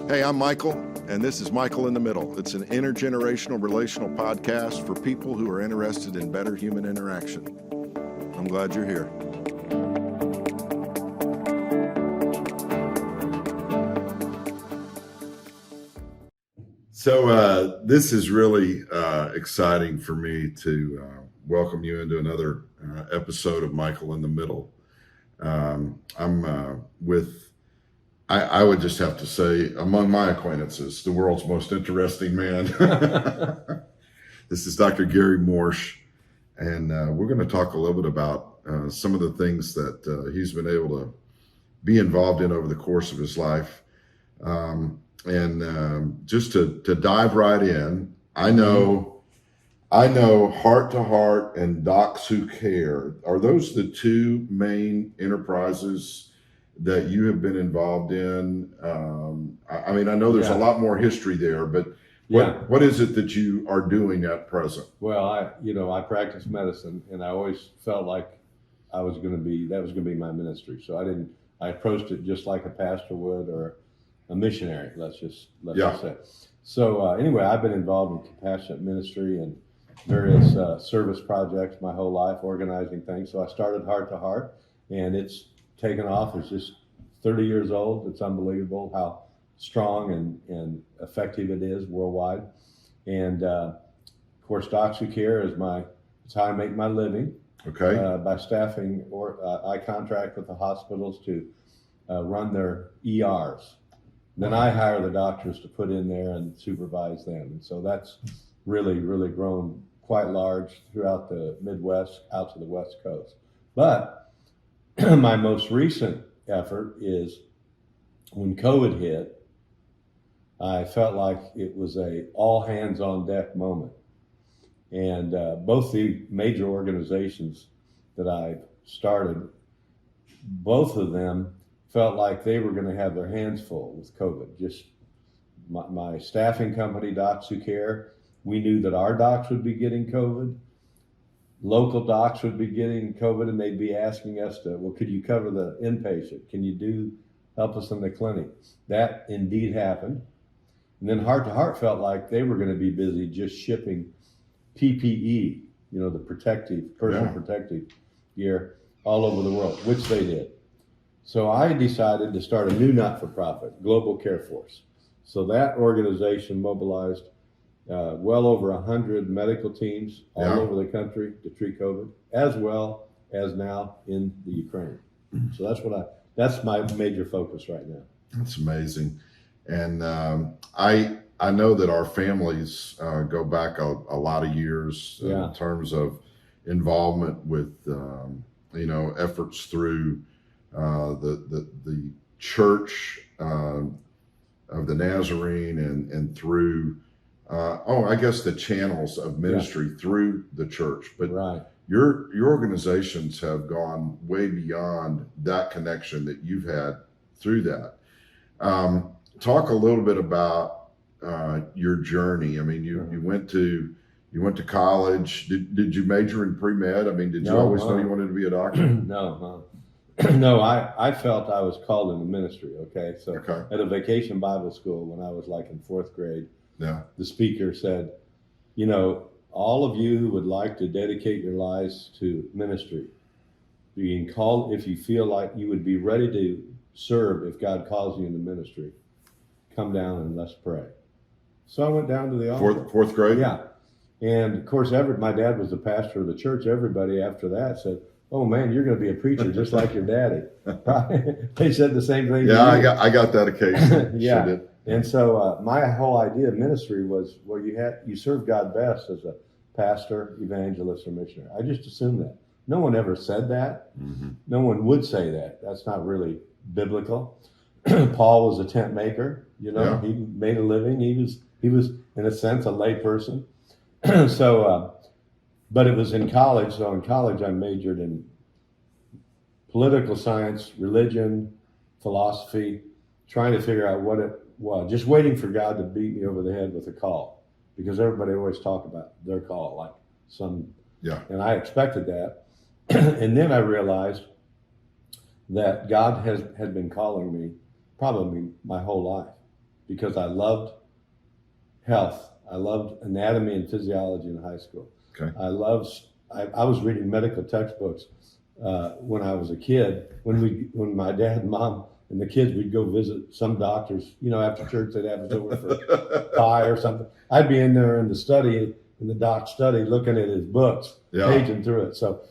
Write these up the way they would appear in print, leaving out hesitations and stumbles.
Hey, I'm Michael, and this is Michael in the Middle. It's an intergenerational relational podcast for people who are interested in better human interaction. I'm glad you're here. So this is really exciting for me to welcome you into another episode of Michael in the Middle. I'm with, I would just have to say, among my acquaintances, the world's most interesting man. This is Dr. Gary Morsch, and we're going to talk a little bit about some of the things that he's been able to be involved in over the course of his life. Just to dive right in, I know Heart to Heart and Docs Who Care. Are those the two main enterprises that you have been involved in? I mean, I know there's a lot more history there, but what is it that you are doing at present? Well, I practice medicine, and I always felt like that was going to be my ministry. So I approached it just like a pastor would or a missionary, let's just say. So anyway, I've been involved in compassionate ministry and various service projects my whole life, organizing things. So I started Heart to Heart, and it's taken off. It's just 30 years old. It's unbelievable how strong and effective it is worldwide. And of course, Docs Who Care it's how I make my living. Okay. By staffing, I contract with the hospitals to run their ERs. Then I hire the doctors to put in there and supervise them. And so that's really, really grown quite large throughout the Midwest, out to the West Coast. But my most recent effort is when COVID hit, I felt like it was a all hands on deck moment. And both the major organizations that I've started, both of them felt like they were going to have their hands full with COVID. Just my staffing company, Docs Who Care, we knew that our docs would be getting COVID. Local docs would be getting COVID, and they'd be asking us could you cover the inpatient? Can you help us in the clinic? That indeed happened. And then Heart to Heart felt like they were going to be busy just shipping PPE, the personal protective gear all over the world, which they did. So I decided to start a new not-for-profit, Global Care Force. So that organization mobilized well over 100 medical teams all over the country to treat COVID, as well as now in the Ukraine. So that's my major focus right now. That's amazing. And I know that our families go back a lot of years in terms of involvement with, efforts through the Church of the Nazarene and through I guess the channels of ministry through the church. But your organizations have gone way beyond that connection that you've had through that. Talk a little bit about your journey. I mean, you went to college. Did you major in pre-med? I mean, did you always know you wanted to be a doctor? No. No, I felt I was called into ministry. Okay. So at a vacation Bible school when I was like in fourth grade, the speaker said, all of you who would like to dedicate your lives to ministry, you can call if you feel like you would be ready to serve if God calls you into ministry. Come down and let's pray. So I went down to the altar. Fourth grade? Yeah. And of course, my dad was the pastor of the church. Everybody after that said, "Oh man, you're going to be a preacher just like your daddy." They said the same thing. Yeah, I got that occasion. Yeah. Sure did. And so my whole idea of ministry was, you serve God best as a pastor, evangelist, or missionary. I just assumed that. No one ever said that. Mm-hmm. No one would say that. That's not really biblical. Paul was a tent maker. He made a living. He was in a sense a lay person. So, but it was in college. So in college, I majored in political science, religion, philosophy, trying to figure out what it was, just waiting for God to beat me over the head with a call, because everybody always talk about their call, like and I expected that. And then I realized that God had been calling me probably my whole life. because I loved health. I loved anatomy and physiology in high school. Okay. I was reading medical textbooks when I was a kid. When my dad and mom and the kids would go visit some doctors, after church they'd have us over for pie or something. I'd be in there in the doc's study, looking at his books, paging through it. So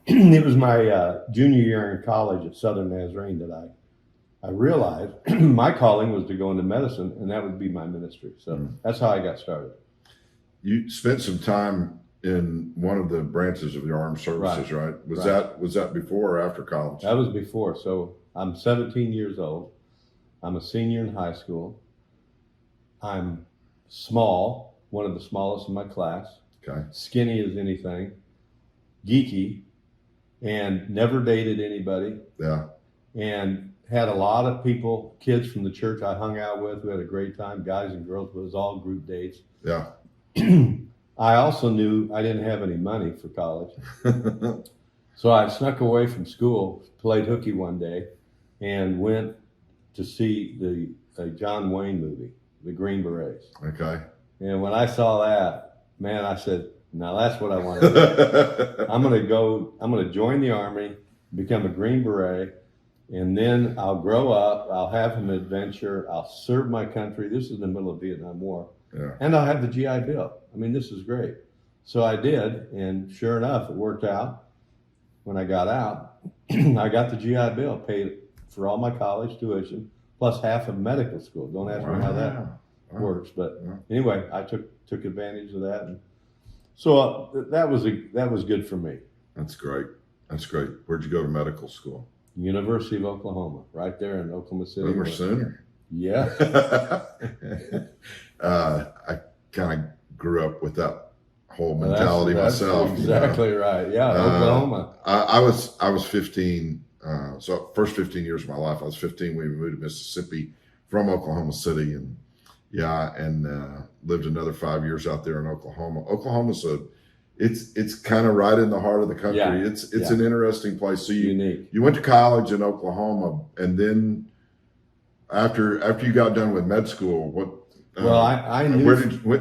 it was my junior year in college at Southern Nazarene that I realized my calling was to go into medicine, and that would be my ministry. So that's how I got started. You spent some time in one of the branches of the armed services, right? Was that before or after college? That was before. So I'm 17 years old. I'm a senior in high school. I'm small, one of the smallest in my class. Okay. Skinny as anything, geeky, and never dated anybody. Yeah. And had a lot of people, kids from the church I hung out with. We had a great time, guys and girls, but it was all group dates. Yeah. I also knew I didn't have any money for college. So I snuck away from school, played hooky one day, and went to see the John Wayne movie, The Green Berets. Okay. And when I saw that, man, I said, now that's what I want to do. I'm going to join the Army, become a Green Beret, and then I'll grow up, I'll have an adventure, I'll serve my country. This is in the middle of Vietnam War. Yeah. And I'll have the GI Bill. I mean, this is great. So I did, and sure enough, it worked out. When I got out, I got the GI Bill, paid for all my college tuition, plus half of medical school. Don't ask me how that works, but anyway, I took advantage of that. And so that was good for me. That's great. That's great. Where'd you go to medical school? University of Oklahoma, right there in Oklahoma City. Boomer Sooner. Yeah. I kind of grew up with that whole mentality myself. Exactly right. Yeah, Oklahoma. I was 15. So first 15 years of my life, I was 15 when we moved to Mississippi from Oklahoma City, and lived another 5 years out there in Oklahoma. Oklahoma's it's kind of right in the heart of the country. Yeah. It's an interesting place. So Unique. You went to college in Oklahoma, and then after you got done with med school, what? Well, I knew.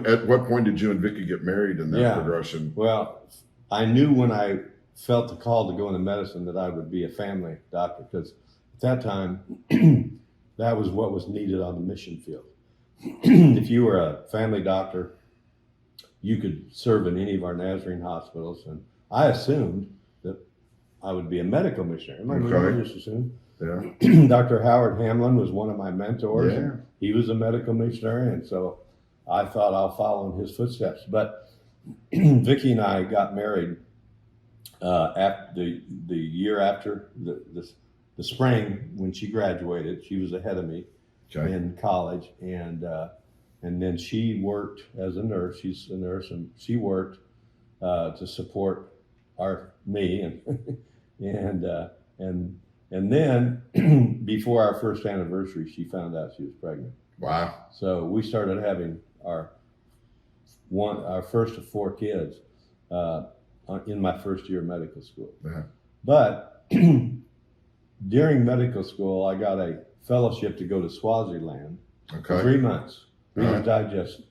At what point did you and Vicky get married in that progression? Well, I knew when I felt the call to go into medicine that I would be a family doctor, because at that time, that was what was needed on the mission field. If you were a family doctor, you could serve in any of our Nazarene hospitals, and I assumed that I would be a medical missionary. I just assumed. Yeah. Dr. Howard Hamlin was one of my mentors. Yeah. He was a medical missionary, and so I thought I'll follow in his footsteps. But Vicki and I got married after the year after the spring when she graduated. She was ahead of me in college, and then she worked as a nurse. She's a nurse, and she worked to support me and then before our first anniversary, she found out she was pregnant. Wow. So we started having our first of 4 kids in my first year of medical school. Yeah. But during medical school, I got a fellowship to go to Swaziland for 3 months. Reader's Digest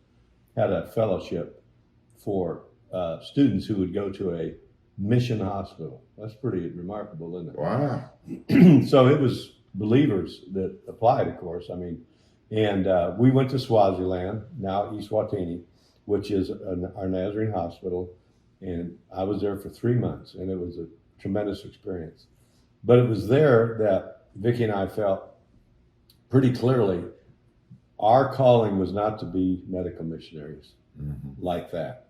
had a fellowship for students who would go to a mission hospital. That's pretty remarkable, isn't it? Wow. So it was believers that applied, of course. I mean, and we went to Swaziland, now Eswatini, which is our Nazarene hospital, and I was there for 3 months, and it was a tremendous experience. But it was there that Vicki and I felt pretty clearly our calling was not to be medical missionaries like that.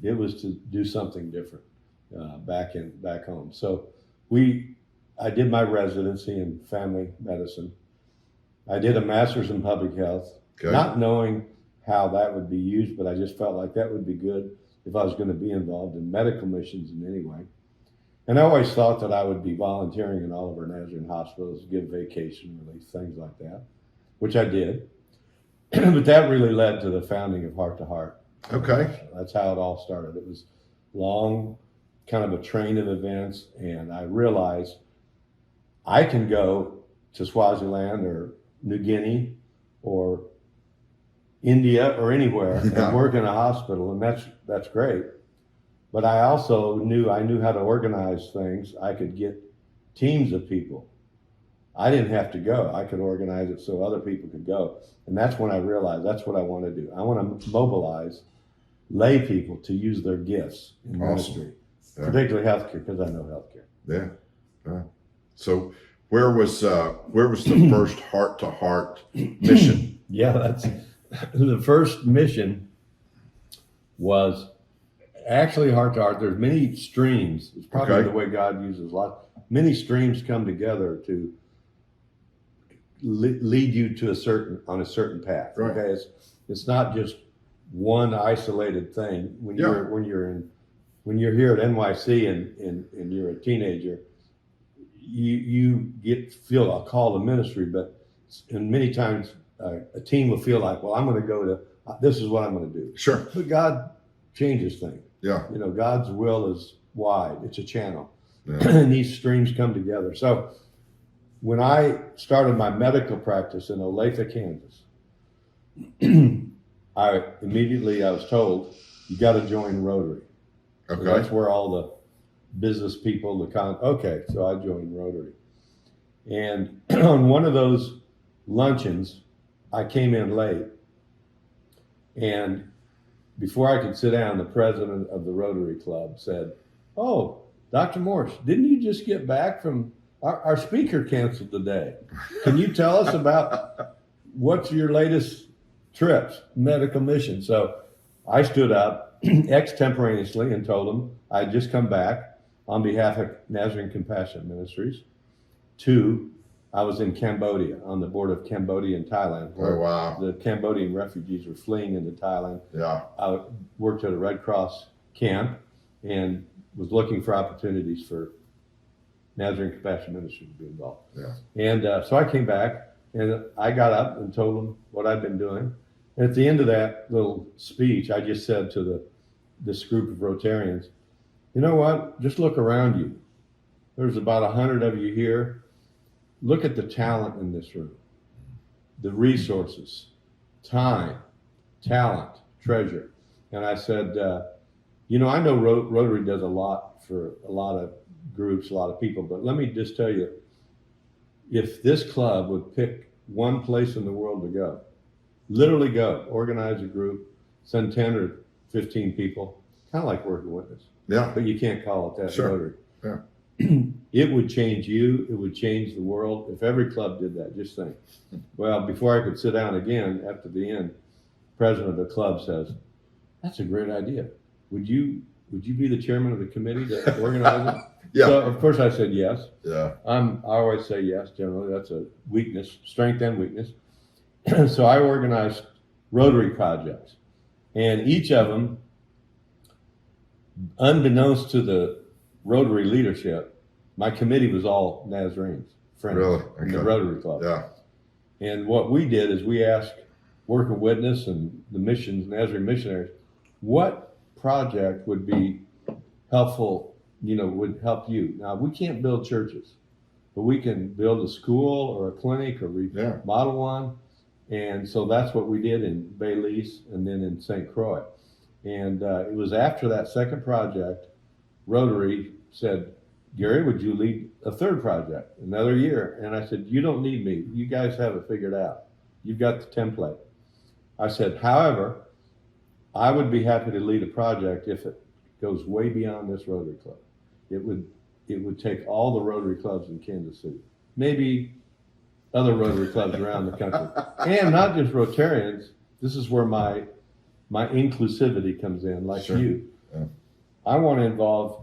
It was to do something different back home. So I did my residency in family medicine. I did a master's in public health, not knowing how that would be used, but I just felt like that would be good if I was going to be involved in medical missions in any way. And I always thought that I would be volunteering in all of our Nazarene hospitals, give vacation relief, things like that, which I did. But that really led to the founding of Heart to Heart. Okay. That's how it all started. It was long, kind of a train of events, and I realized I can go to Swaziland or New Guinea or India or anywhere and work in a hospital, and that's great. But I also knew how to organize things. I could get teams of people. I didn't have to go. I could organize it so other people could go. And that's when I realized that's what I want to do. I want to mobilize lay people to use their gifts in ministry, particularly healthcare, because I know healthcare. Yeah. So where was the first heart-to-heart mission? Yeah, that's the first mission was actually heart to heart. There's many streams. It's probably the way God uses many streams come together to lead you to on a certain path. Right. Okay, it's not just one isolated thing. When you're here at NYC and you're a teenager, you feel a call to ministry, and many times a team will feel like, well, I'm going to go to this is what I'm going to do. Sure. But God changes things. Yeah. God's will is wide. It's a channel. Yeah. And these streams come together. So when I started my medical practice in Olathe, Kansas, I was told, you got to join Rotary. Okay. So that's where all the business people, so I joined Rotary. And on one of those luncheons, I came in late. And before I could sit down, the president of the Rotary Club said, "Oh, Dr. Morsch, didn't you just get back from our speaker canceled today? Can you tell us about what's your latest trips, medical mission?" So I stood up extemporaneously and told him I'd just come back on behalf of Nazarene Compassion Ministries. 2, I was in Cambodia on the border of Cambodia and Thailand, where the Cambodian refugees were fleeing into Thailand. Yeah. I worked at a Red Cross camp and was looking for opportunities for Nazarene Compassion Ministry to be involved. Yeah. And so I came back and I got up and told them what I'd been doing. And at the end of that little speech, I just said to this group of Rotarians, you know what? Just look around you. There's about 100 of you here. Look at the talent in this room, the resources, time, talent, treasure. And I said, I know Rotary does a lot for a lot of groups, a lot of people, but let me just tell you, if this club would pick one place in the world to go, literally go, organize a group, send 10 or 15 people, kind of like Working Witness. Yeah. But you can't call it that. Sure. Rotary. Yeah. It would change you. It would change the world. If every club did that, just think. Well, before I could sit down again after the end, president of the club says, "That's a great idea. Would you be the chairman of the committee to organize it?" Yeah. So of course I said yes. Yeah. I always say yes. Generally, that's a weakness, strength and weakness. So I organized Rotary projects, and each of them, unbeknownst to the Rotary leadership, my committee was all Nazarenes, friends in the Rotary Club. Yeah. And what we did is we asked Working Witness and the missions, Nazarene missionaries, what project would be helpful, would help you. Now, we can't build churches, but we can build a school or a clinic or remodel one. And so that's what we did in Belize and then in St. Croix. And it was after that second project, Rotary said, "Gary, would you lead a third project, another year?" And I said, "You don't need me. You guys have it figured out. You've got the template." I said, "However, I would be happy to lead a project if it goes way beyond this Rotary Club. It would take all the Rotary clubs in Kansas City, maybe other Rotary clubs around the country, and not just Rotarians. This is where my inclusivity comes in, like you. Yeah. I want to involve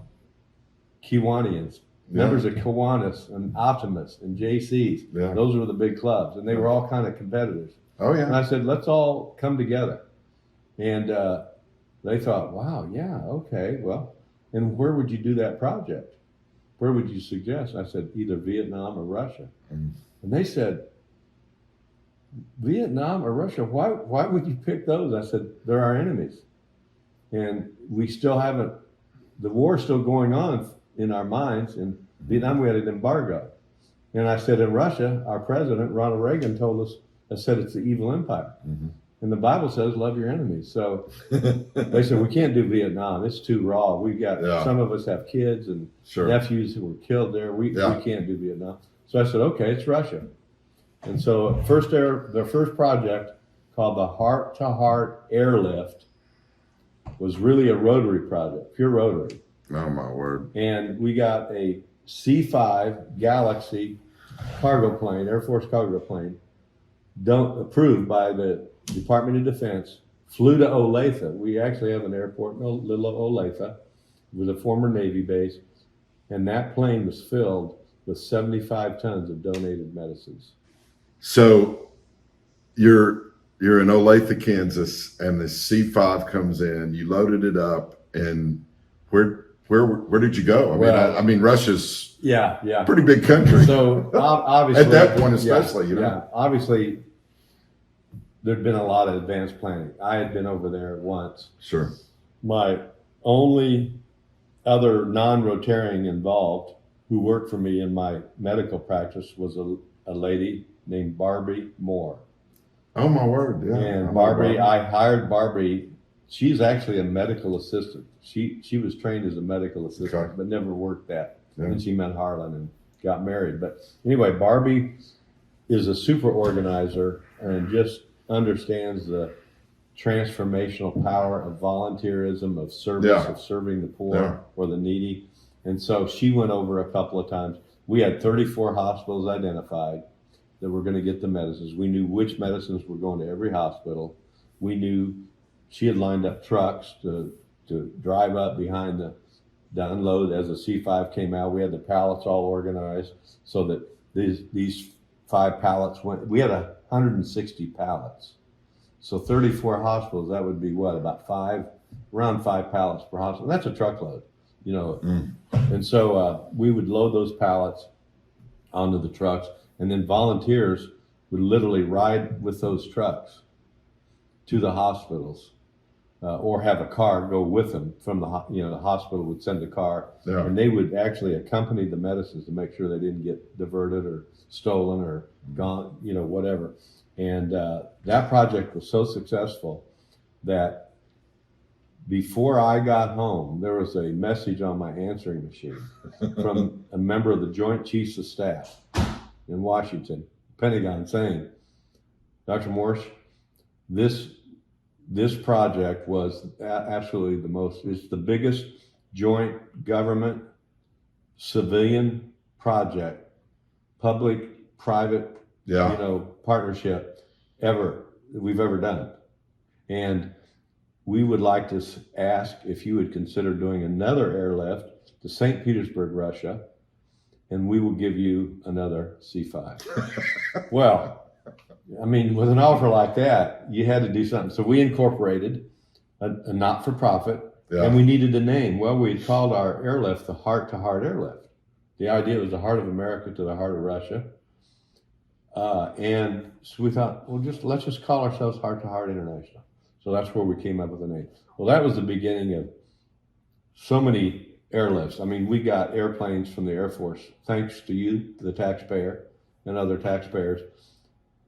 Kiwanians, members of Kiwanis and Optimists and JCs. Yeah. Those were the big clubs, and they were all kind of competitors. Oh yeah. And I said, let's all come together. And they thought, wow, yeah, okay, well, and where would you do that project? Where would you suggest? I said, either Vietnam or Russia. Mm. And they said, Vietnam or Russia? Why would you pick those? I said, they're our enemies. And we still haven't, the war's still going on in our minds. In Vietnam, we had an embargo. And I said, in Russia, our president, Ronald Reagan, told us, I said, it's the evil empire. Mm-hmm. And the Bible says, love your enemies. So they said, we can't do Vietnam. It's too raw. We got, some of us have kids and nephews who were killed there. We can't do Vietnam. So I said, okay, it's Russia. And so their first project, called the Heart to Heart Airlift, was really a rotary project, pure rotary. Oh my word. And we got a C-5 Galaxy cargo plane, Air Force cargo plane, approved by the Department of Defense, flew to Olathe. We actually have an airport in little Olathe. It was a former Navy base. And that plane was filled with 75 tons of donated medicines. So you're in Olathe, Kansas, and the C-5 comes in. You loaded it up, and where did you go? I mean, Russia's pretty big country. So obviously, at that point, especially, obviously, there'd been a lot of advanced planning. I had been over there once. Sure. My only other non-Rotarian involved who worked for me in my medical practice was a lady named Barbie Moore. Oh my word! Yeah. And Barbie, I hired Barbie. She's actually a medical assistant. She was trained as a medical assistant, but never worked that. Yeah. And she met Harlan and got married. But anyway, Barbie is a super organizer and just understands the transformational power of volunteerism, of service, of serving the poor or the needy. And so she went over a couple of times. We had 34 hospitals identified that were going to get the medicines. We knew which medicines were going to every hospital. We knew she had lined up trucks to drive up behind the unload as the C-5 came out. We had the pallets all organized so that these 5 pallets went. We had 160 pallets. So 34 hospitals, that would be what, about around 5 pallets per hospital. That's a truckload, And so we would load those pallets onto the trucks, and then volunteers would literally ride with those trucks to the hospitals, or have a car go with them from the hospital would send a car, and they would actually accompany the medicines to make sure they didn't get diverted or stolen or gone, whatever. And that project was so successful that before I got home, there was a message on my answering machine from a member of the Joint Chiefs of Staff in Washington, Pentagon, saying, Dr. Morsch, this project was absolutely it's the biggest joint government civilian project, public, private, partnership we've ever done. And we would like to ask if you would consider doing another airlift to St. Petersburg, Russia, and we will give you another C-5. Well, I mean, with an offer like that, you had to do something. So we incorporated a not-for-profit, and we needed a name. Well, we had called our airlift the Heart to Heart Airlift. The idea was the heart of America to the heart of Russia. And so we thought, let's just call ourselves Heart to Heart International. So that's where we came up with the name. Well, that was the beginning of so many airlifts. I mean, we got airplanes from the Air Force, thanks to you, the taxpayer, and other taxpayers.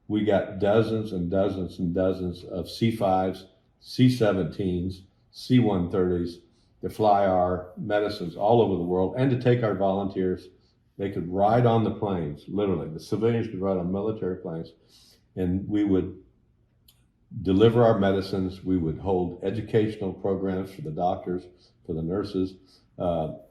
We got dozens and dozens and dozens of C-5s, C-17s, C-130s to fly our medicines all over the world and to take our volunteers. They could ride on the planes, literally. The civilians could ride on military planes, and we would deliver our medicines. We would hold educational programs for the doctors, for the nurses,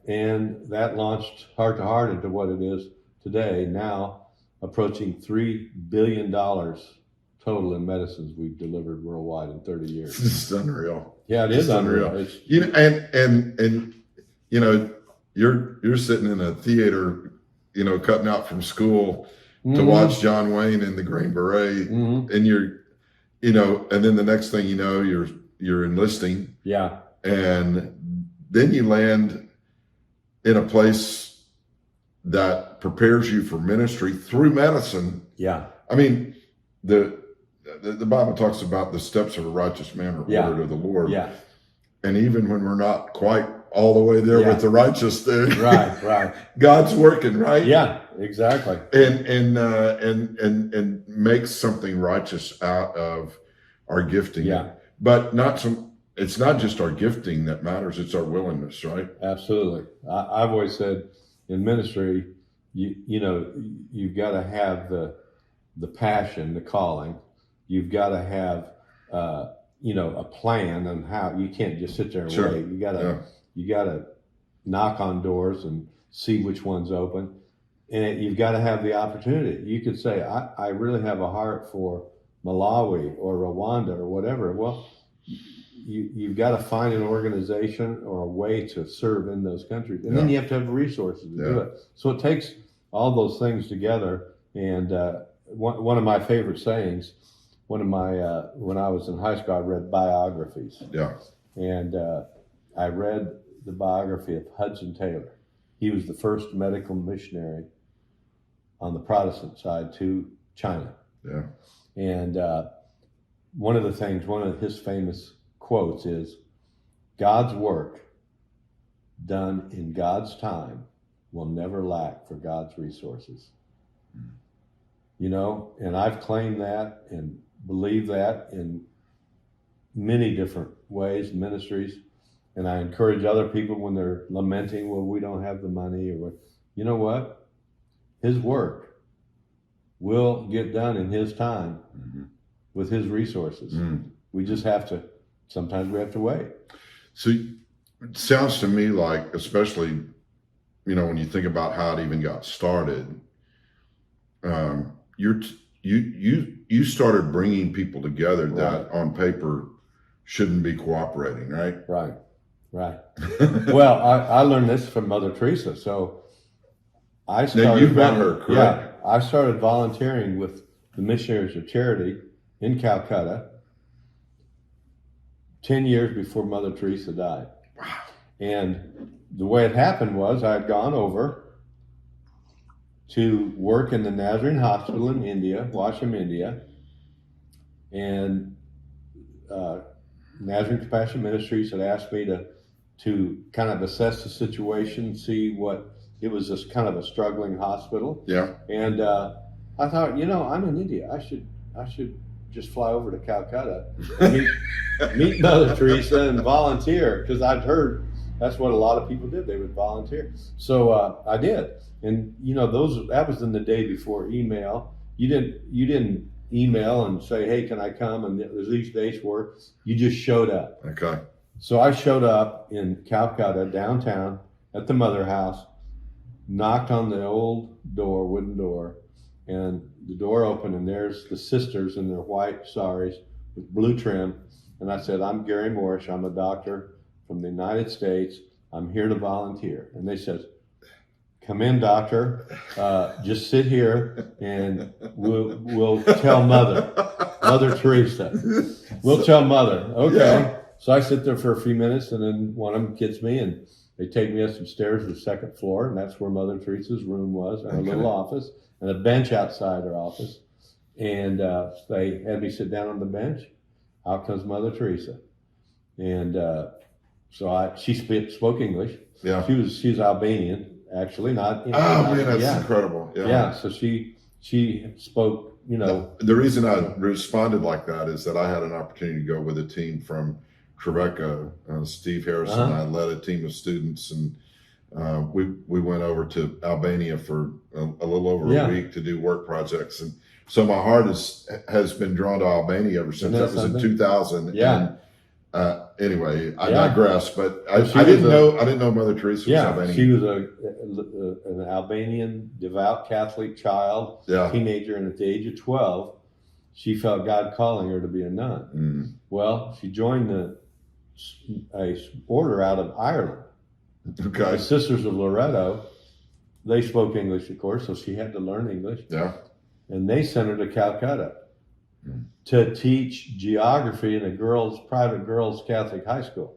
and that launched Heart to Heart into what it is today, now approaching $3 billion total in medicines we've delivered worldwide in 30 years. It's unreal. Yeah, it is unreal. And you're sitting in a theater, cutting out from school to watch John Wayne in the Green Beret, and you're, and then the next thing you know, you're enlisting. Yeah. And then you land in a place that prepares you for ministry through medicine. Yeah. I mean, the Bible talks about the steps of a righteous man are ordered of the Lord. Yeah. And even when we're not quite all the way there with the righteous thing, right, God's working, right? Yeah, exactly. And makes something righteous out of our gifting. Yeah. But it's not just our gifting that matters, it's our willingness, right? Absolutely. I've always said in ministry, you've got to have the passion, the calling. You've got to have, a plan on how. You can't just sit there and Sure. wait. You gotta knock on doors and see which one's open. And you've got to have the opportunity. You could say, I really have a heart for Malawi or Rwanda or whatever. Well, you've got to find an organization or a way to serve in those countries. And then you have to have resources to do it. So it takes all those things together. And one of my favorite sayings, when I was in high school, I read biographies. Yeah. And I read the biography of Hudson Taylor. He was the first medical missionary on the Protestant side to China. Yeah. And one of his famous quotes is, God's work done in God's time will never lack for God's resources. And I've claimed that and believe that in many different ways, ministries. And I encourage other people when they're lamenting, well, we don't have the money, or you know what? His work will get done in his time with his resources. We just sometimes we have to wait. So it sounds to me like, especially, when you think about how it even got started, you started bringing people together that on paper shouldn't be cooperating, right? Right. Well, I learned this from Mother Teresa. So I started. Now you've met her, correct? Yeah, I started volunteering with the Missionaries of Charity in Calcutta 10 years before Mother Teresa died. Wow. And the way it happened was I had gone over to work in the Nazarene Hospital in India, Washam, India, and Nazarene Compassion Ministries had asked me to kind of assess the situation, see what it was. This kind of a struggling hospital. Yeah. And I thought, I'm in India. I should just fly over to Calcutta and meet Mother Teresa and volunteer, because I'd heard that's what a lot of people did. They would volunteer. So I did. And that was in the day before email. You didn't email and say, hey, can I come? And there's these dates were, you just showed up. Okay. So I showed up in Calcutta, downtown, at the Mother House, knocked on the old door, wooden door, and the door opened, and there's the sisters in their white saris with blue trim. And I said, I'm Gary Morsch. I'm a doctor from the United States. I'm here to volunteer. And they said, come in, doctor. Just sit here, and we'll tell Mother Teresa. We'll tell Mother. Okay. Yeah. So I sit there for a few minutes, and then one of them gets me, and they take me up some stairs to the second floor, and that's where Mother Teresa's room was, and a little office, and a bench outside her office. And they had me sit down on the bench. Out comes Mother Teresa, and so she spoke English. Yeah. She's Albanian, actually, not. Oh man, that's incredible. Yeah. Yeah. So she spoke. The reason I responded like that is that I had an opportunity to go with a team from Trevecca. Steve Harrison and I led a team of students, and we went over to Albania for a little over a week to do work projects. And so my heart has been drawn to Albania ever since. That was in 2000. Yeah. And, anyway, I digress, but I didn't know Mother Teresa was Albanian. She was an Albanian devout Catholic child, teenager, and at the age of 12, she felt God calling her to be a nun. Well, she joined a order out of Ireland. Okay. The Sisters of Loretto, they spoke English, of course, so she had to learn English. Yeah. And they sent her to Calcutta to teach geography in a private girls' Catholic high school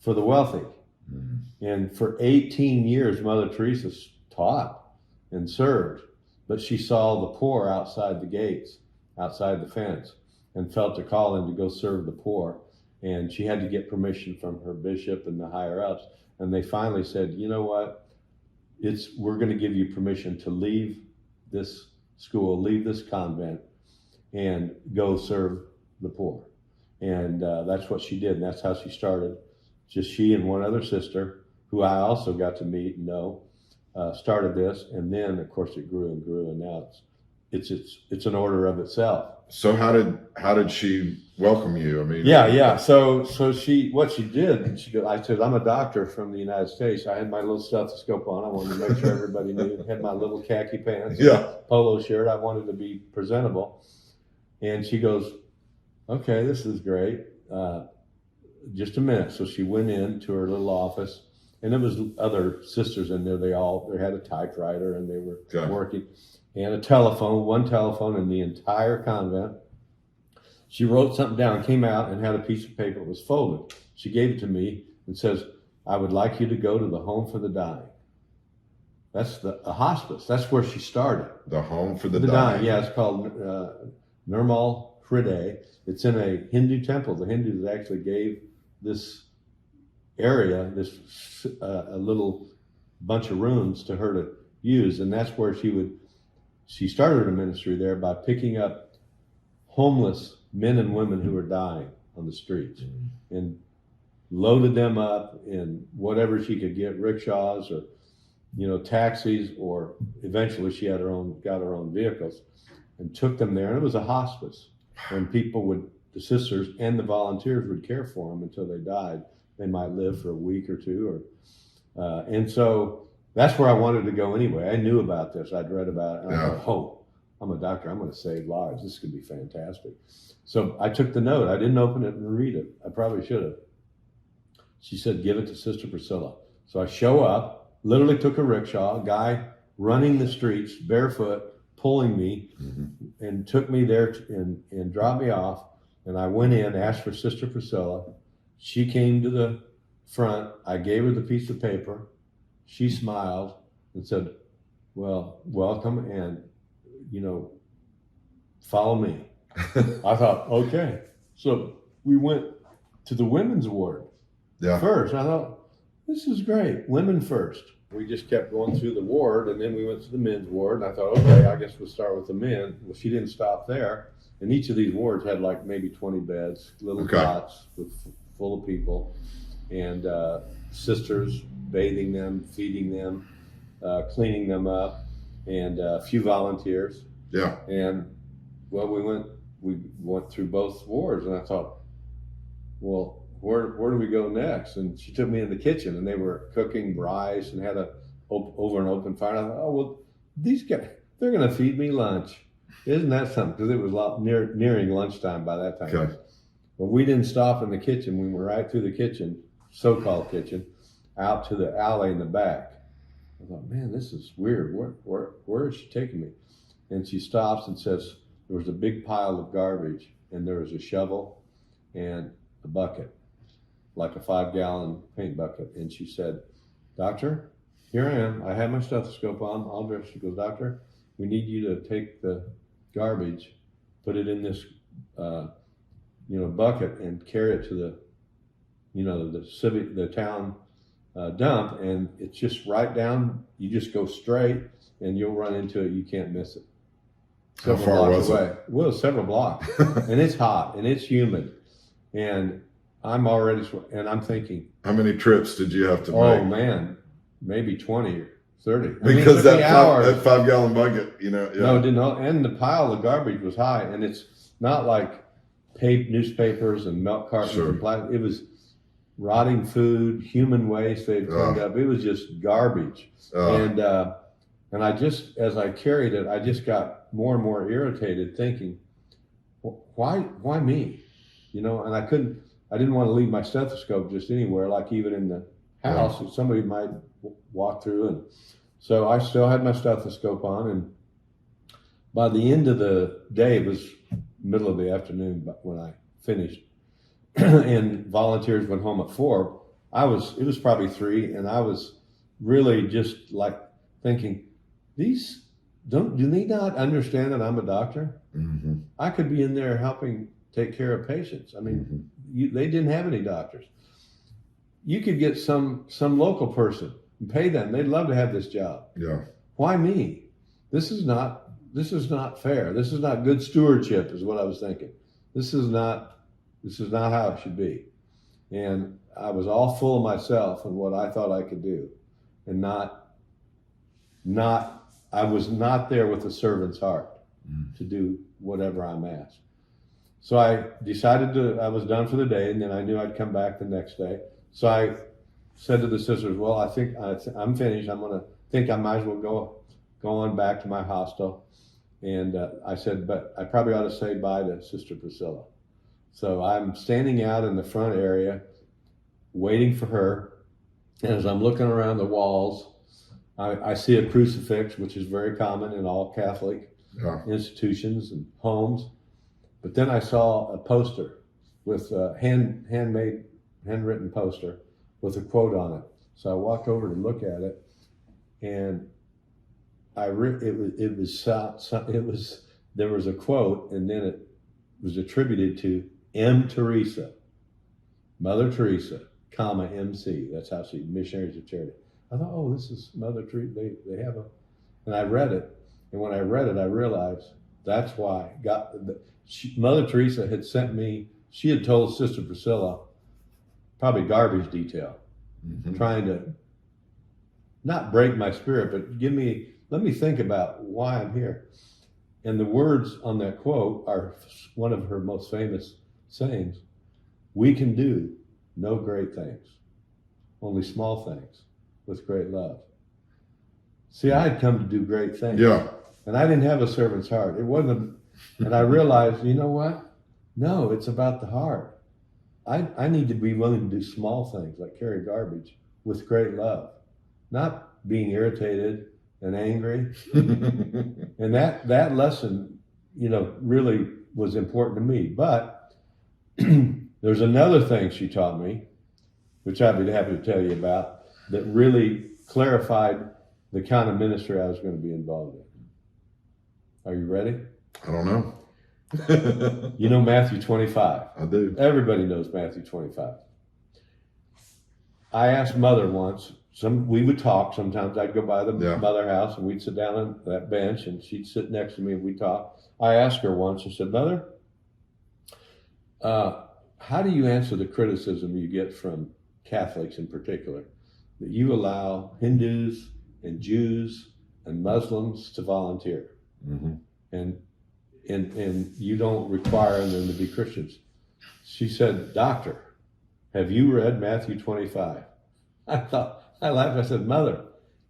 for the wealthy. And for 18 years, Mother Teresa taught and served, but she saw the poor outside the gates, outside the fence, and felt the calling to go serve the poor. And she had to get permission from her bishop and the higher ups. And they finally said, you know what? We're going to give you permission to leave this school, leave this convent, and go serve the poor. And that's what she did, and that's how she started. Just she and one other sister, who I also got to meet and know, started this, and then of course it grew and grew, and now it's an order of itself. So how did she welcome you? I mean, Yeah. So what she did, I said, I'm a doctor from the United States. I had my little stethoscope on. I wanted to make sure everybody knew. Had my little khaki pants, polo shirt. I wanted to be presentable. And she goes, okay, this is great. Just a minute. So she went into her little office, and there was other sisters in there. They had a typewriter, and they were working, and one telephone in the entire convent. She wrote something down, came out, and had a piece of paper that was folded. She gave it to me and says, I would like you to go to the home for the dying. That's a hospice. That's where she started. The home for the dying. Yeah, it's called Nirmal Hriday. It's in a Hindu temple. The Hindus actually gave this area, a little bunch of rooms to her to use, and that's where she started her ministry there by picking up homeless men and women who were dying on the streets and loaded them up in whatever she could get, rickshaws or taxis, or eventually she got her own vehicles and took them there. And it was a hospice, and the sisters and the volunteers would care for them until they died. They might live for a week or two, and so that's where I wanted to go anyway. I knew about this. I'd read about it, and I thought, I'm a doctor. I'm going to save lives. This could be fantastic. So I took the note. I didn't open it and read it. I probably should have. She said, give it to Sister Priscilla. So I show up, literally took a rickshaw, a guy running the streets barefoot, pulling me, and took me there and dropped me off. And I went in, asked for Sister Priscilla. She came to the front. I gave her the piece of paper. She smiled and said, well, welcome, and follow me. I thought, okay. So we went to the women's ward first. I thought, this is great. Women first. We just kept going through the ward, and then we went to the men's ward. And I thought, okay, I guess we'll start with the men. Well, she didn't stop there. And each of these wards had like maybe 20 beds, little cots full of people, and sisters bathing them, feeding them, cleaning them up, and a few volunteers. Yeah. And well, we went through both wards, and I thought, well, where do we go next? And she took me in the kitchen, and they were cooking rice and had over an open fire. And I thought, oh, well, these guys, they're going to feed me lunch. Isn't that something? Because it was nearing lunchtime by that time. Okay. But we didn't stop in the kitchen. We went right through the kitchen, so-called kitchen, out to the alley in the back. I thought, man, this is weird. Where is she taking me? And she stops and says, there was a big pile of garbage, and there was a shovel and a bucket, like a 5-gallon paint bucket. And she said, doctor, here I am. I have my stethoscope on, all dressed. She goes, doctor, we need you to take the garbage, put it in this, bucket, and carry it to the town dump. And it's just right down. You just go straight, and you'll run into it. You can't miss it. How far was it? Well, several blocks, and it's hot and it's humid, and I'm thinking, how many trips did you have to make? Oh man, maybe 20 or 30. Because that 5-gallon bucket, No, it didn't. And the pile of garbage was high, and it's not like newspapers and milk cartons and plastic. It was rotting food, human waste they'd cleaned up. It was just garbage, and I just, as I carried it, I just got more and more irritated, thinking, why me? And I didn't want to leave my stethoscope just anywhere, like even in the house, if somebody might walk through. And so I still had my stethoscope on, and by the end of the day, it was middle of the afternoon, but when I finished, and volunteers went home at 4, it was probably 3, and I was really just like thinking, do they not understand that I'm a doctor? Mm-hmm. I could be in there helping take care of patients. I mean, they didn't have any doctors. You could get some local person and pay them. They'd love to have this job. Yeah. Why me? This is not fair. This is not good stewardship, is what I was thinking. This is not This is not how it should be. And I was all full of myself and what I thought I could do, and I was not there with a servant's heart to do whatever I'm asked. So I decided I was done for the day, and then I knew I'd come back the next day. So I said to the sisters, well, I think I'm finished. I might as well go on back to my hostel. And I said, but I probably ought to say bye to Sister Priscilla. So I'm standing out in the front area waiting for her. And as I'm looking around the walls, I see a crucifix, which is very common in all Catholic institutions and homes. But then I saw a poster with a handwritten poster with a quote on it. So I walked over to look at it, and there was a quote, and then it was attributed to M. Teresa, Mother Teresa, comma MC. That's how she, Missionaries of Charity. I thought, oh, this is Mother Teresa. They have and I read it, and when I read it, I realized that's why Mother Teresa had sent me. She had told Sister Priscilla, probably garbage detail, trying to not break my spirit, but let me think about why I'm here. And the words on that quote are one of her most famous sayings: "We can do no great things, only small things with great love." See, I had come to do great things. Yeah. And I didn't have a servant's heart. It wasn't, and I realized, you know what? No, it's about the heart. I need to be willing to do small things like carry garbage with great love, not being irritated and angry. And that lesson, really was important to me. But there's another thing she taught me, which I'd be happy to tell you about, that really clarified the kind of ministry I was going to be involved in. Are you ready? I don't know. You know Matthew 25. I do. Everybody knows Matthew 25. I asked Mother once, we would talk sometimes. I'd go by the Mother house and we'd sit down on that bench and she'd sit next to me and we'd talk. I asked her once, I said, Mother, how do you answer the criticism you get from Catholics in particular, that you allow Hindus and Jews and Muslims to volunteer? And you don't require them to be Christians? She said, Doctor, have you read Matthew 25? I laughed. I said, Mother,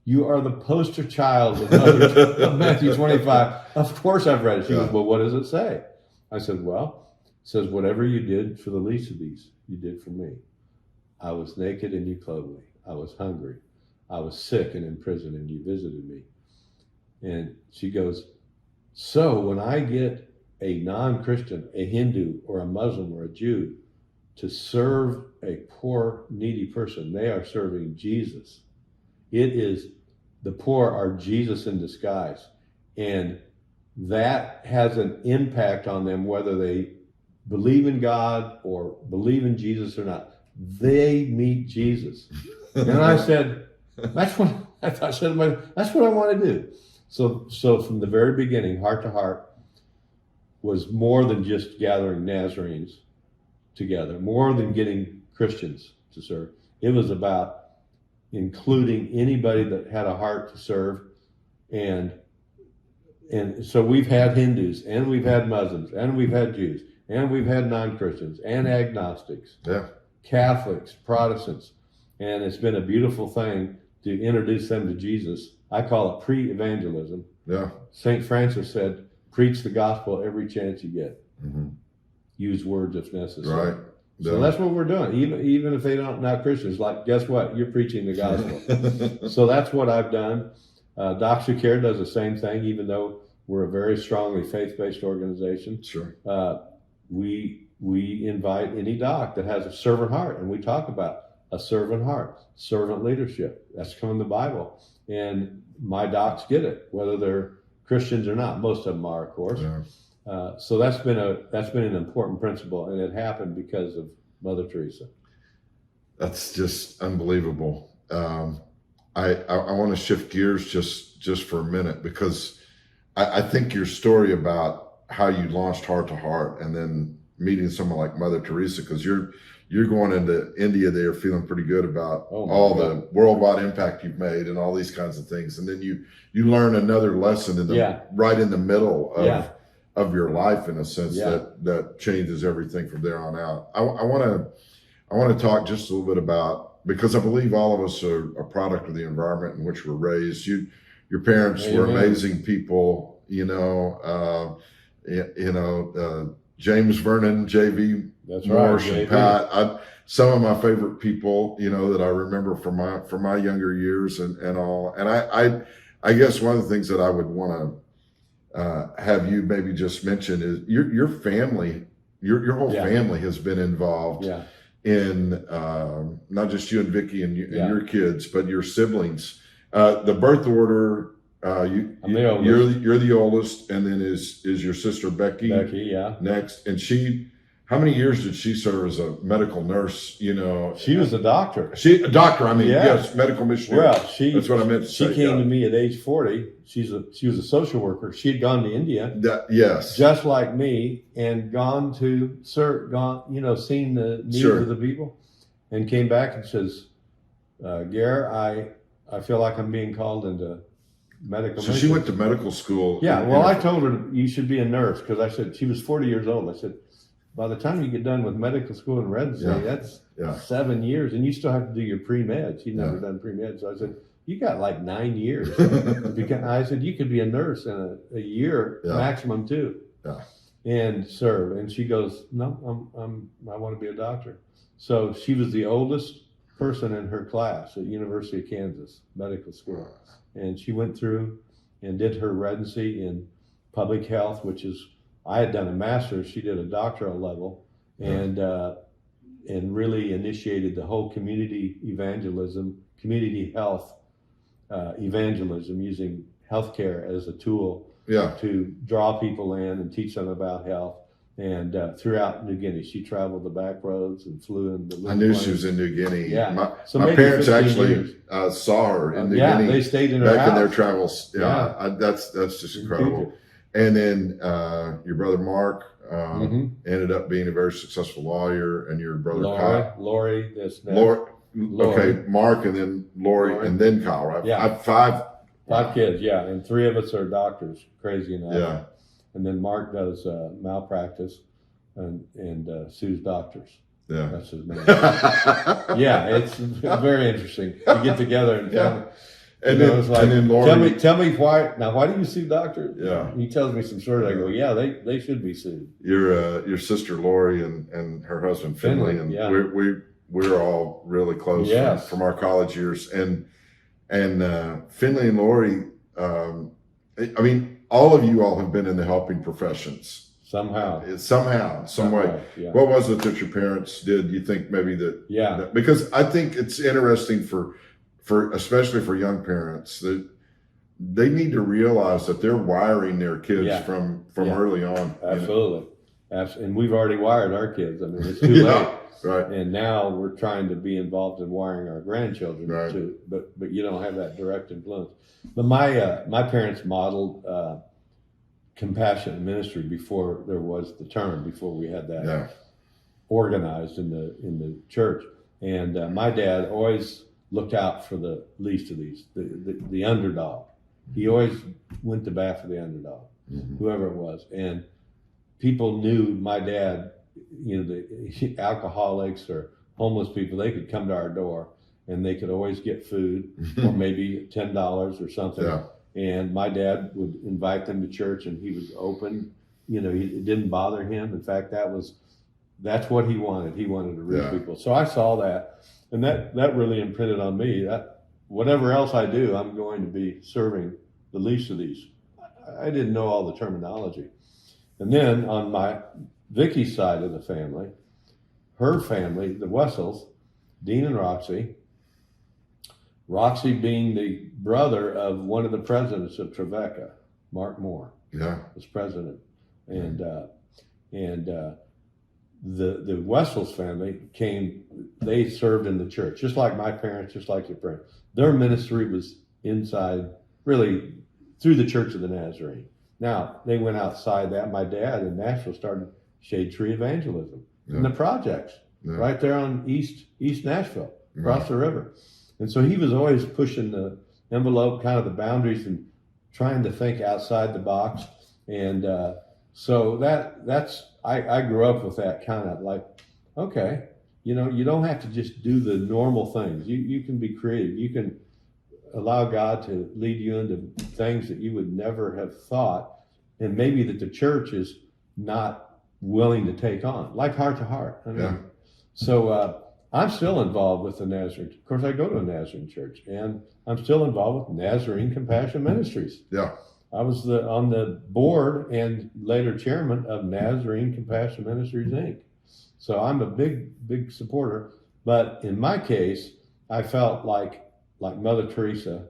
you are the poster child of Matthew 25. Of course I've read it. She goes, well, what does it say? I said, well, it says, whatever you did for the least of these, you did for me. I was naked and you clothed me. I was hungry. I was sick and in prison and you visited me. And she goes, so when I get a non-Christian, a Hindu or a Muslim or a Jew to serve a poor, needy person, they are serving Jesus. It is, the poor are Jesus in disguise. And that has an impact on them, whether they believe in God or believe in Jesus or not. They meet Jesus. And I said, that's what I want to do. So from the very beginning, Heart to Heart was more than just gathering Nazarenes together, more than getting Christians to serve. It was about including anybody that had a heart to serve. And so we've had Hindus, and we've had Muslims, and we've had Jews, and we've had non-Christians, and agnostics, Catholics, Protestants. And it's been a beautiful thing to introduce them to Jesus. I call it pre-evangelism. St. Francis said, preach the gospel every chance you get. Use words if necessary. Right. So that's what we're doing. Even if they don't, not Christians, like, guess what? You're preaching the gospel. So that's what I've done. Docs Who Care does the same thing, even though we're a very strongly faith-based organization. Sure. We invite any doc that has a servant heart, and we talk about a servant heart, servant leadership. That's from the Bible. And my docs get it, whether they're Christians or not. Most of them are, of course. So that's been an important principle, and it happened because of Mother Teresa. That's just unbelievable. I want to shift gears just for a minute, because I think your story about how you launched Heart to Heart and then meeting someone like Mother Teresa, because you're going into India there feeling pretty good about all the worldwide impact you've made and all these kinds of things, and then you learn another lesson right in the middle of your life, in a sense, that changes everything from there on out. I want to talk just a little bit about, because I believe all of us are a product of the environment in which we're raised. Your parents were amazing people, James Vernon, JV, Morsch, and Pat. Some of my favorite people, that I remember from my younger years and all. And I guess one of the things that I would want to have you maybe just mention is your family, your whole family has been involved in not just you and Vicky and your kids, but your siblings. The birth order. You're the oldest, and then is your sister Becky next, and how many years did she serve as a medical nurse? She was a doctor. Yes, medical missionary. Well, that's what I meant to say. She came to me at age 40. She was a social worker. She had gone to India. Just like me, and gone to seen the needs of the people, and came back and says, Gare, I feel like I'm being called into medical. So she went to medical school. Yeah. Well, I told her you should be a nurse, because I said, she was 40 years old. I said, by the time you get done with medical school in residency, that's 7 years, and you still have to do your pre-med. She'd never done pre-med. So I said, you got like 9 years. I said, you could be a nurse in a year, maximum 2, and serve. And she goes, no, I want to be a doctor. So she was the oldest person in her class at University of Kansas Medical School. And she went through and did her residency in public health, which is, I had done a master's, she did a doctoral level, and really initiated the whole community evangelism, community health evangelism, using healthcare as a tool to draw people in and teach them about health. And throughout New Guinea, she traveled the back roads and flew in the. I knew she was in New Guinea. Yeah, my parents actually saw her in New Guinea. They stayed in her back house. in their travels. That's just incredible. And then your brother Mark ended up being a very successful lawyer, and your brother Kyle. Lori, okay, Mark, and then Lori, and then Kyle. Right? Yeah, I have five kids. Yeah, and 3 of us are doctors. Crazy enough. Yeah. And then Mark does malpractice and sues doctors. Yeah, that's his name. It's very interesting. We get together and tell me. And then Lori, tell me why. Now, why do you sue doctors? Yeah, he tells me some stories. I go, they should be sued. Your sister Lori and her husband Finley, and we're all really close from our college years. And Finley and Lori, all of you all have been in the helping professions somehow, some way. Yeah. What was it that your parents did? You think maybe that? Because I think it's interesting for especially for young parents, that they need to realize that they're wiring their kids from early on. Absolutely. And we've already wired our kids. It's too late. Right. And now we're trying to be involved in wiring our grandchildren too. But you don't have that direct influence. But my parents modeled compassionate ministry before there was the term, before we had that organized in the church. And my dad always looked out for the least of these, the underdog. He always went to bat for the underdog, whoever it was. And people knew my dad, the alcoholics or homeless people, they could come to our door and they could always get food or maybe $10 or something. Yeah. And my dad would invite them to church, and he was open. It didn't bother him. In fact, that's what he wanted. He wanted to reach people. So I saw that. And that really imprinted on me that whatever else I do, I'm going to be serving the least of these. I didn't know all the terminology. And then on my Vicky's side of the family, her family, the Wessels, Dean and Roxy being the brother of one of the presidents of Trevecca, Mark Moore, was president. And the Wessels family they served in the church, just like my parents, just like your parents. Their ministry was inside, really, through the Church of the Nazarene. Now, they went outside that. My dad in Nashville started Shade Tree Evangelism, Yeah. and the projects Yeah. right there on East Nashville, across the river. And so he was always pushing the envelope, kind of the boundaries, and trying to think outside the box. And so that's I grew up with that kind of like, okay, you know, you don't have to just do the normal things. You can be creative. You can allow God to lead you into things that you would never have thought, and maybe that the church is not willing to take on, like Heart to Heart. I mean, Yeah. so I'm still involved with the Nazarene. Of course, I go to a Nazarene church, and I'm still involved with Nazarene Compassion Ministries. Yeah. I was on the board and later chairman of Nazarene Compassion Ministries, Inc. So I'm a big supporter. But in my case, I felt like Mother Teresa,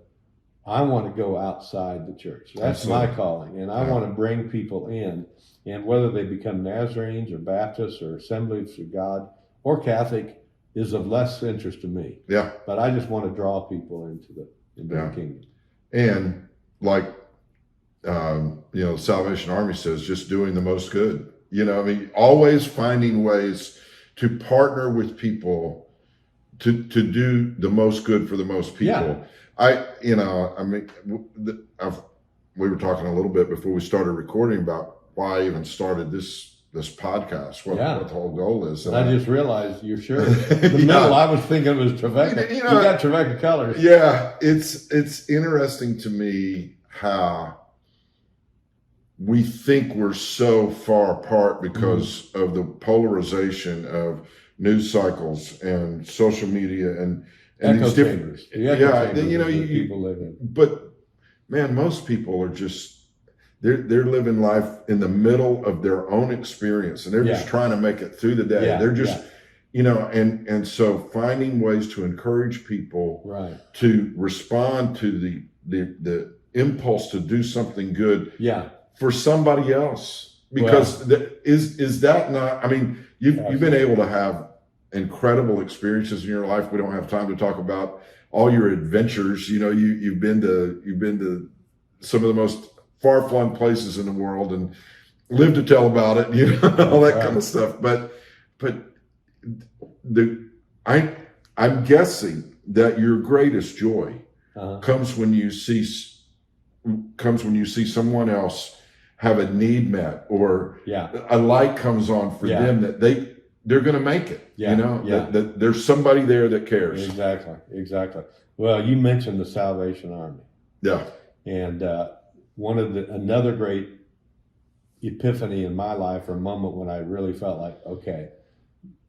I want to go outside the church. That's Absolutely. my calling. And I want to bring people in. And whether they become Nazarenes or Baptists or Assemblies of God or Catholic is of less interest to me. Yeah. But I just want to draw people into the kingdom. And like, you know, Salvation Army says, just doing the most good. You know, I mean, always finding ways to partner with people to do the most good for the most people. Yeah. We were talking a little bit before we started recording about why I even started this podcast, what the whole goal is. And I just realized you're sure. The middle, I was thinking it was Trevecca. You got Trevecca colors. Yeah, it's interesting to me how we think we're so far apart because of the polarization of news cycles and social media and echo these chambers. People live in. But man, most people are just they're living life in the middle of their own experience, and they're just trying to make it through the day. They're just you know, and so finding ways to encourage people to respond to the impulse to do something good for somebody else, because is that not, I mean, you've been able to have incredible experiences in your life. We don't have time to talk about all your adventures. You know, you've been to some of the most far-flung places in the world and lived to tell about it, you know, all that kind of stuff. But I'm guessing that your greatest joy comes when you see someone else have a need met, or a light comes on for them that they're going to make it. You know, that there's somebody there that cares. Exactly. Well, you mentioned the Salvation Army. Yeah. And another great epiphany in my life, or a moment when I really felt like, okay,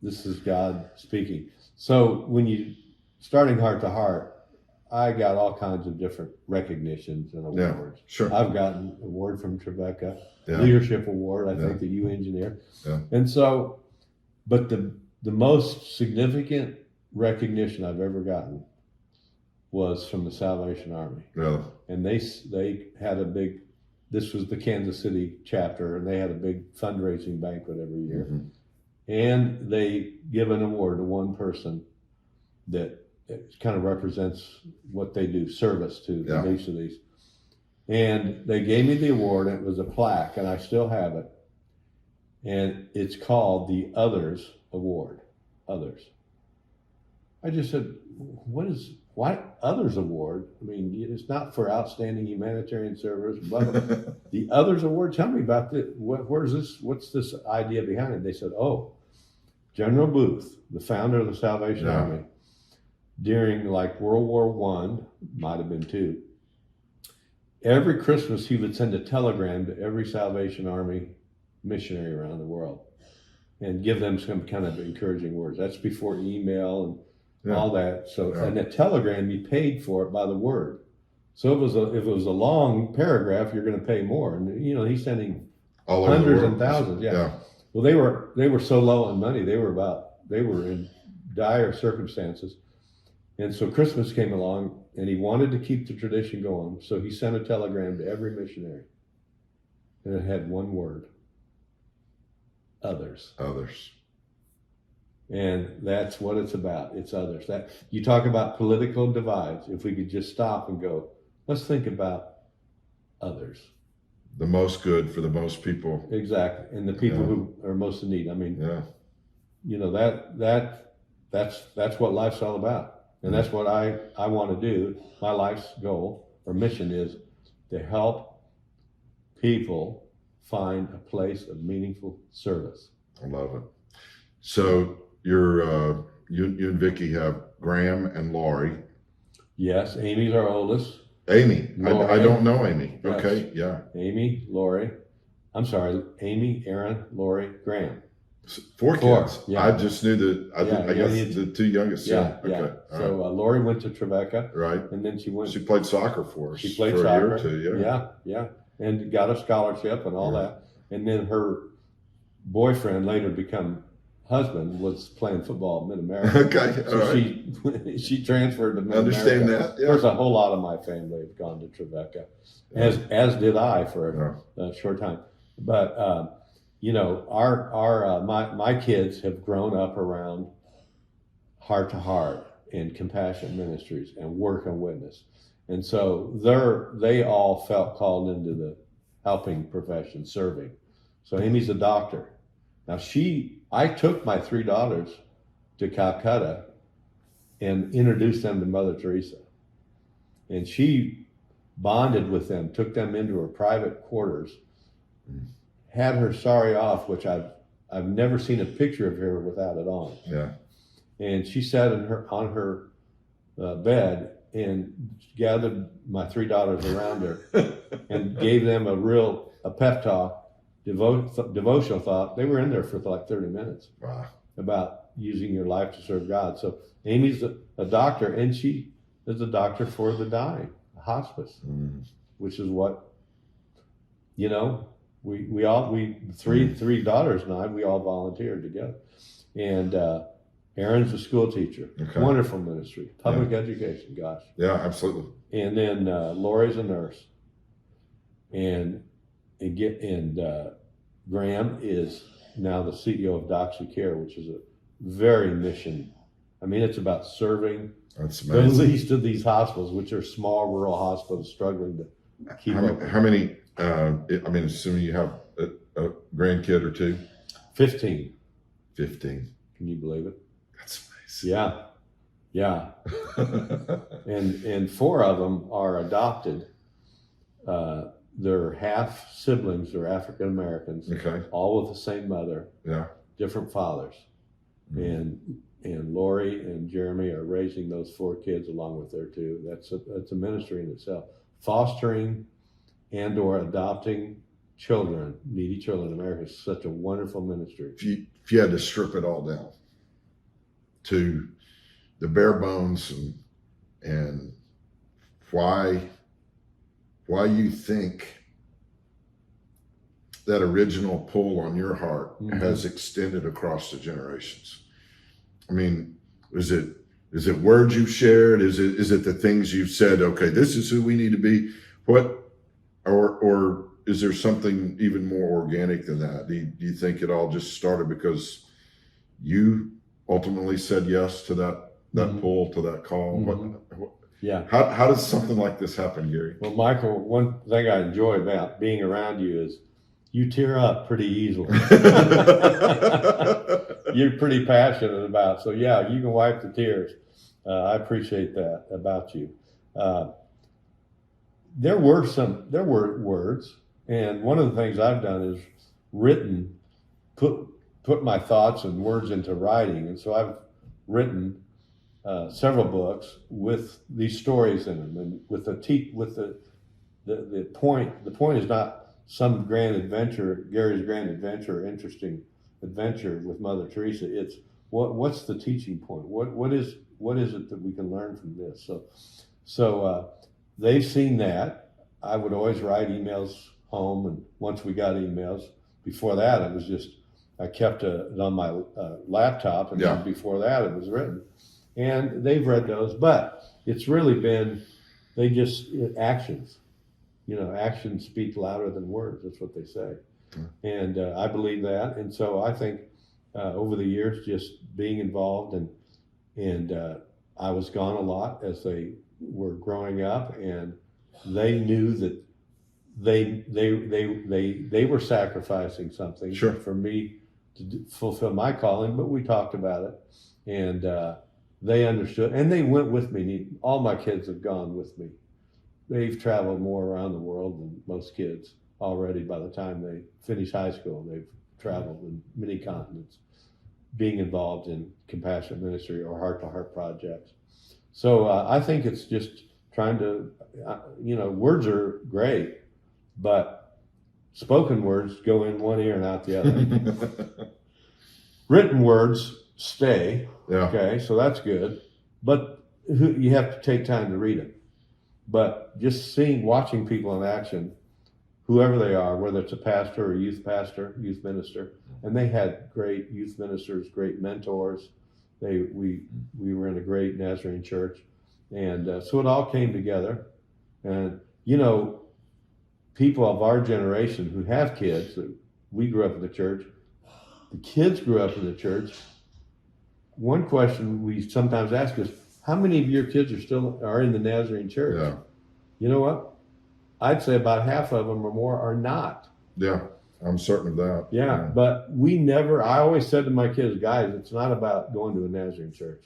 this is God speaking. So when you starting Heart to Heart, I got all kinds of different recognitions and awards. Yeah, sure. I've gotten an award from Trevecca, Leadership Award, I think, that you engineered. Yeah. And so, but the most significant recognition I've ever gotten was from the Salvation Army. Yeah. And they had this was the Kansas City chapter, and they had a big fundraising banquet every year. Mm-hmm. And they give an award to one person that kind of represents what they do, service to the each of these. And they gave me the award, and it was a plaque, and I still have it. And it's called the Others Award. Others. I just said, why Others Award? I mean, it's not for outstanding humanitarian service, but the Others Award, tell me about this. Where's this? What's this idea behind it? They said, General Booth, the founder of the Salvation Army, during like World War I, might have been II, every Christmas he would send a telegram to every Salvation Army missionary around the world and give them some kind of encouraging words. That's before email and all that. So, and a telegram, you paid for it by the word. So if it was a long paragraph, you're going to pay more. And you know, he's sending hundreds and thousands. Yeah. Well, they were so low on money. They were in dire circumstances. And so Christmas came along, and he wanted to keep the tradition going. So he sent a telegram to every missionary, and it had one word: others. Others. And that's what it's about. It's others. That you talk about political divides. If we could just stop and go, let's think about others. the most good for the most people. Exactly. And the people who are most in need. I mean, that's what life's all about. And that's what I want to do. My life's goal or mission is to help people find a place of meaningful service. I love it. So you and Vicky have Graham and Laurie. Yes, Amy's our oldest. Amy, I don't know Amy. Yes. Okay, yeah. Amy, Laurie. I'm sorry, Amy, Aaron, Laurie, Graham. 4 kids. Yeah. I just knew that. I guess the 2 youngest. Yeah. Okay. So Laurie went to Trevecca. Right. And then she played soccer for us. She played for soccer. a year or 2. Yeah. And got a scholarship and all that. And then her boyfriend, later become husband, was playing football at Mid-America. Okay. So she transferred to Mid-America. Understand that. Yeah. There's a whole lot of my family have gone to Trevecca, as did I for a short time. But my kids have grown up around Heart to Heart and Compassion Ministries and Work and Witness, and so they all felt called into the helping profession, serving. So Amy's a doctor. Now I took my 3 daughters to Calcutta and introduced them to Mother Teresa, and she bonded with them, took them into her private quarters, had her sari off, which I've never seen a picture of her without it on. Yeah. And she sat on her bed and gathered my 3 daughters around her and gave them a pep talk, devotional thought. They were in there for like 30 minutes. Wow. About using your life to serve God. So Amy's a doctor, and she is a doctor for the dying, hospice, which is what, we all three daughters and I, we all volunteered together. And Aaron's a school teacher. Okay. Wonderful ministry, public education, gosh. Yeah, absolutely. And then Laurie's a nurse. And Graham is now the CEO of Doxy Care, which is a very mission. I mean, it's about serving the least of these hospitals, which are small rural hospitals struggling to keep up. How many, assuming you have a grandkid or 2? 15. 15. Can you believe it? That's nice. Yeah. and 4 of them are adopted. They're half siblings. They're African Americans. Okay. All with the same mother. Yeah. Different fathers. And Laurie and Jeremy are raising those 4 kids along with their 2. That's a ministry in itself. Fostering and or adopting needy children in America is such a wonderful ministry. If you had to strip it all down to the bare bones and why you think that original pull on your heart has extended across the generations. I mean, is it words you've shared? Is it the things you've said? Okay, this is who we need to be. Or is there something even more organic than that? Do you think it all just started because you ultimately said yes to that pull, to that call? Yeah. How does something like this happen, Gary? Well, Michael, one thing I enjoy about being around you is you tear up pretty easily. You're pretty passionate about, so yeah, you can wipe the tears. I appreciate that about you. There were words, and one of the things I've done is put my thoughts and words into writing, and so I've written several books with these stories in them, and with the point. The point is not some grand adventure, Gary's grand adventure, interesting adventure with Mother Teresa. It's what's the teaching point? What is it that we can learn from this? So they've seen that. I would always write emails home, and once we got emails, before that it was just I kept it on my laptop, and then before that it was written. And they've read those, but it's really been actions. Actions speak louder than words. That's what they say. And I believe that. And so I think over the years, just being involved and I was gone a lot as they were growing up, and they knew they were sacrificing something Sure. for me to fulfill my calling, but we talked about it, and they understood, and they went with me. All my kids have gone with me. They've traveled more around the world than most kids already. By the time they finish high school, they've traveled in many continents, being involved in compassionate ministry or heart-to-heart projects. So I think it's just trying to, words are great, but spoken words go in one ear and out the other. Written words stay. Yeah. Okay, so that's good, but you have to take time to read them. But just watching people in action, whoever they are, whether it's a pastor or youth minister, and they had great youth ministers, great mentors. We were in a great Nazarene church, and so it all came together. And people of our generation who have kids, we grew up in the church. The kids grew up in the church. One question we sometimes ask is, how many of your kids are in the Nazarene church? Yeah. You know what? I'd say about half of them or more are not. Yeah, I'm certain of that. Yeah, but I always said to my kids, guys, it's not about going to a Nazarene church.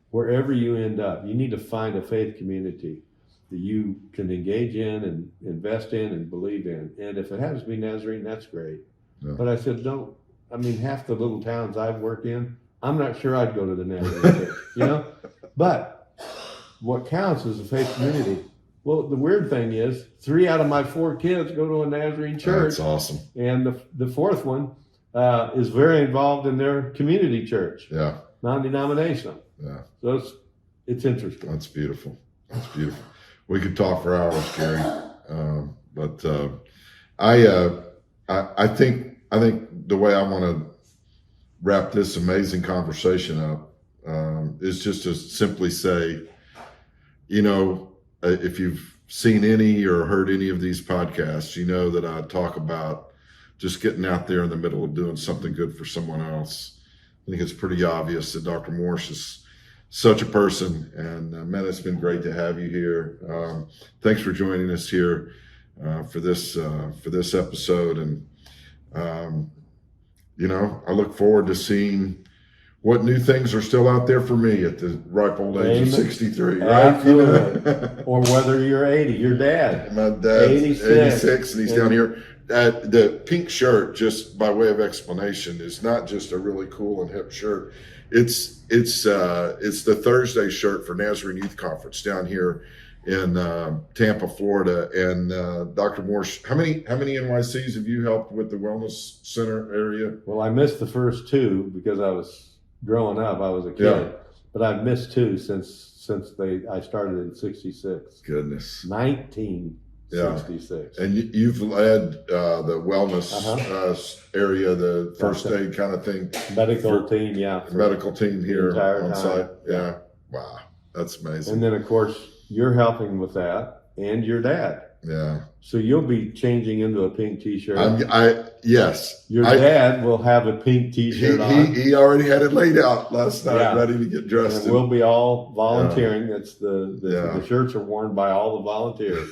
Wherever you end up, you need to find a faith community that you can engage in and invest in and believe in. And if it happens to be Nazarene, that's great. Yeah. But I said, half the little towns I've worked in, I'm not sure I'd go to the Nazarene church, But what counts is a faith community. Well, the weird thing is 3 out of my 4 kids go to a Nazarene church. That's awesome. And the fourth one is very involved in their community church. Yeah. Non-denominational. Yeah. So it's interesting. That's beautiful. That's beautiful. We could talk for hours, Gary. But I think the way I want to wrap this amazing conversation up is just to simply say, if you've seen any or heard any of these podcasts, you know that I talk about just getting out there in the middle of doing something good for someone else. I think it's pretty obvious that Dr. Morsch is such a person, and man, it's been great to have you here. Thanks for joining us here for this episode, and I look forward to seeing what new things are still out there for me at the ripe old age of 63, right? Absolutely. Or whether you're 80, your dad. My dad's 86 and he's down here. The pink shirt, just by way of explanation, is not just a really cool and hip shirt. It's the Thursday shirt for Nazarene Youth Conference down here in Tampa, Florida. And Dr. Morsch, how many NYCs have you helped with the Wellness Center area? Well, I missed the first 2 because I was growing up. I was a kid, but I've missed 2 since I started in '66. Goodness, 1966. And you've led the wellness area, the first aid kind of thing. Medical team here on site. Yeah. Wow, that's amazing. And then of course you're helping with that, and your dad. Yeah. So you'll be changing into a pink T-shirt. Yes. Your dad will have a pink T-shirt on. He already had it laid out last night, ready to get dressed. And we'll be all volunteering. That's the shirts are worn by all the volunteers.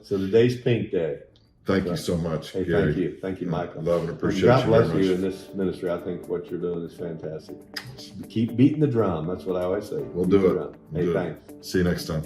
So today's Pink Day. Thank you so much, Hey, Gary. Thank you, Michael. Love and appreciate God you bless very much. you in this ministry. I think what you're doing is fantastic. Keep beating the drum. That's what I always say. We'll do it. Hey, thanks. See you next time.